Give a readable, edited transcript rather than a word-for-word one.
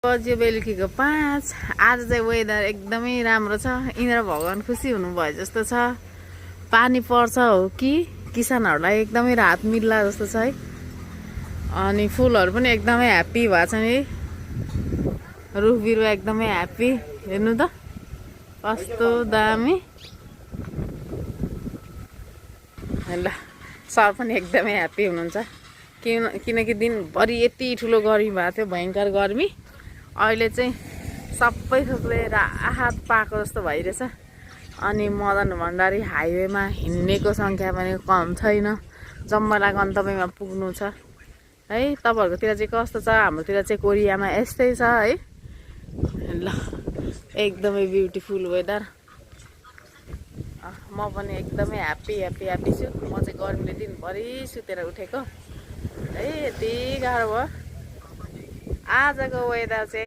बज्यो बेलुकीको 5। आज चाहिँ वेदर एकदमै राम्रो छ। इन्द्र भगवान खुसी हुनुभयो जस्तो छ। पानी पर्छ हो कि किसानहरूलाई एकदमै राहत मिल्ला जस्तो छ है। अनि फुलहरू पनि एकदमै ह्याप्पी भएको छ नि। रुख बिरुवा एकदमै ह्याप्पी। हेर्नु त कस्तो दामी। ल सर पनि एकदमै ह्याप्पी हुनुहुन्छ किनकि दिनभरि यति ठुलो गर्मी भएको थियो, भयङ्कर गर्मी। अहिले चाहिँ सबै थोकले राहत पाएको जस्तो भइरहेछ। अनि मदन भण्डारी हाइवेमा हिँड्नेको सङ्ख्या पनि कम छैन। जम्मला गन्तव्यमा पुग्नु छ है। तपाईँहरूकोतिर चाहिँ कस्तो छ? हाम्रोतिर चाहिँ कोरियामा यस्तै छ है। ल एकदमै ब्युटिफुल वेदर। म पनि एकदमै ह्याप्पी छु। म चाहिँ गर्मीले दिनभरि सुतेर उठेको है, यति गाह्रो भयो। आजको वेदर चाहिँ